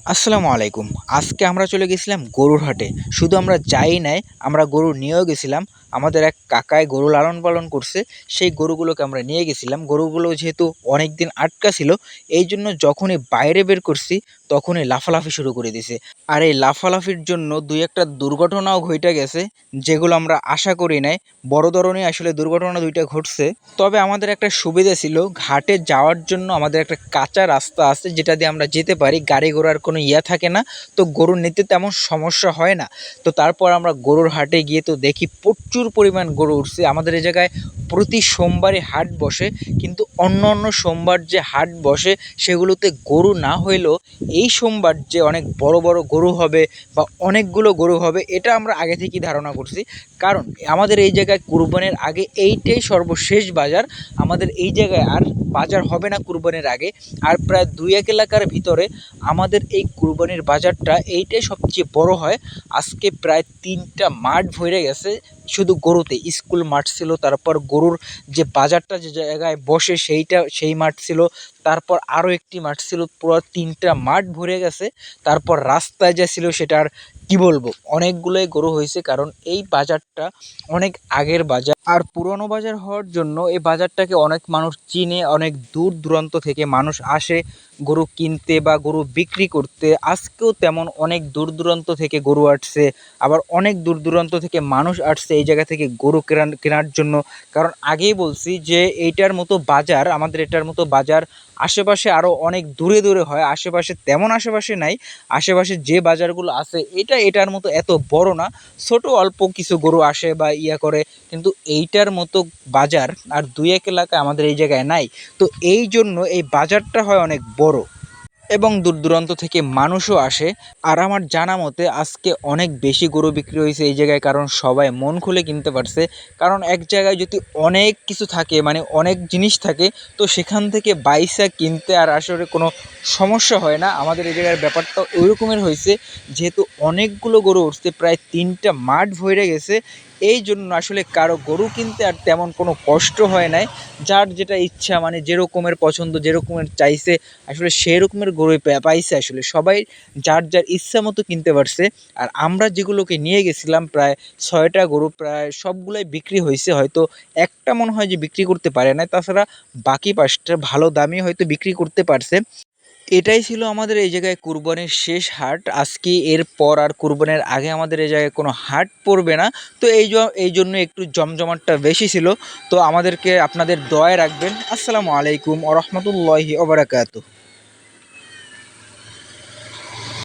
আসসালামু আলাইকুম। আজকে আমরা চলে গেছিলাম গরুর হাটে। শুধু আমরা যাই নাই, আমরা গরু নিয়েও গেছিলাম। আমাদের এক কাকায় গরু লালন পালন করছে, সেই গরুগুলোকে আমরা নিয়ে গেছিলাম। গরুগুলো যেহেতু অনেকদিন আটকা ছিল, এইজন্য যখনই বাইরে বের করছি, তখনই লাফালাফি শুরু করে দিছে। আর এই লাফালাফির জন্য ২-১টা দুর্ঘটনাও ঘইটা গেছে, যেগুলো আমরা আশা করি নাই। বড় ধরনের আসলে দুর্ঘটনা ২টা ঘটছে। তবে আমাদের একটা সুবিধা ছিল, ঘাটে যাওয়ার জন্য আমাদের একটা কাঁচা রাস্তা আছে, যেটা দিয়ে আমরা যেতে পারি। গাড়ি ঘোড়ার কোনো ইয়া থাকে না, তো গরু নিতে তেমন সমস্যা হয় না। তো তারপর আমরা গরুর হাটে গিয়ে তো দেখি প্রচুর পরিমাণ গরু উঠছে। আমাদের এই জায়গায় প্রতি সোমবারে হাট বসে, কিন্তু অন্য অন্য সোমবার যে হাট বসে সেগুলোতে গরু না হইলেও এই সোমবার যে অনেক বড় বড় গরু হবে বা অনেকগুলো গরু হবে, এটা আমরা আগে থেকেই ধারণা করছি। কারণ আমাদের এই জায়গায় কুরবানির আগে এইটাই সর্বশেষ বাজার। আমাদের এই জায়গায় আর বাজার হবে না কুরবানির আগে। আর প্রায় ২-১ এলাকার ভিতরে আমাদের এই কুরবানির বাজারটা এইটাই সবচেয়ে বড় হয়। আজকে প্রায় ৩টা মাঠ ভরে গেছে শুধু গরুতে। স্কুল মাঠ ছিল, তারপর গরুর যে বাজারটা যে জায়গায় বসে সেই মাঠ ছিল, তারপর আরও একটি মাঠ ছিল, পুরো ৩টা মাঠ ভরে গেছে। তারপর রাস্তায় যা ছিল সেটা আর কি বলবো, অনেকগুলোই গরু হয়েছে। কারণ এই বাজারটা অনেক আগের বাজার, আর পুরনো বাজার হওয়ার জন্য এই বাজারটাকে অনেক মানুষ চিনে। অনেক দূর দূরান্ত থেকে মানুষ আসে গরু কিনতে বা গরু বিক্রি করতে। আজকেও তেমন অনেক দূর দূরান্ত থেকে গরু আসছে, আবার অনেক দূর দূরান্ত থেকে মানুষ আসছে এই জায়গা থেকে গরু কেনার জন্য। কারণ আগেই বলছি যে এইটার মতো বাজার, আমাদের এটার মতো বাজার আশেপাশে আরও অনেক দূরে দূরে হয়। আশেপাশে তেমন আশেপাশে নাই। আশেপাশে যে বাজারগুলো আছে এটার মতো এত বড় না, ছোট অল্প কিছু গরু আসে বা ইয়া করে। কিন্তু এইটার মতো বাজার আর ২-১ এলাকায় আমাদের এই জায়গায় নাই। তো এই জন্য এই বাজারটা হয় অনেক বড় এবং দূর দূরান্ত থেকে মানুষও আসে। আর আমার জানা মতে আজকে অনেক বেশি গরু বিক্রি হয়েছে এই জায়গায়, কারণ সবাই মন খুলে কিনতে পারছে। কারণ এক জায়গায় যদি অনেক কিছু থাকে, মানে অনেক জিনিস থাকে, তো সেখান থেকে বাইসা কিনতে আর আসলে কোনো সমস্যা হয় না। আমাদের এই জায়গার ব্যাপারটা ওই রকমের হয়েছে, যেহেতু অনেকগুলো গরু উঠছে, প্রায় ৩টা মাঠ ভরে গেছে। এই জন্য আসলে কারো গরু কিনতে আর তেমন কোনো কষ্ট হয় নাই। যার যেটা ইচ্ছা, মানে যেরকমের পছন্দ, যেরকমের চাইছে, আসলে সেই রকমের গরুই পাইছে। আসলে সবাই যার যার ইচ্ছা মতো কিনতে পারছে। আর আমরা যেগুলোকে নিয়ে গেছিলাম, প্রায় ৬টা গরু, প্রায় সবগুলোই বিক্রি হয়েছে। হয়তো একটা মনে হয় যে বিক্রি করতে পারে না, তাছাড়া বাকি ৫টা ভালো দামে হয়তো বিক্রি করতে পারছে। এটাই ছিল আমাদের এই জায়গায় কুরবানির শেষ হাট। আজকে এরপর আর কুরবানির আগে আমাদের এই জায়গায় কোনো হাট পড়বে না। তো এই জন্য একটু জমজমাটটা বেশি ছিল। তো আমাদেরকে আপনাদের দোয়ায় রাখবেন। আসসালামু আলাইকুম ওয়া রাহমাতুল্লাহি ওয়া বারাকাতুহু।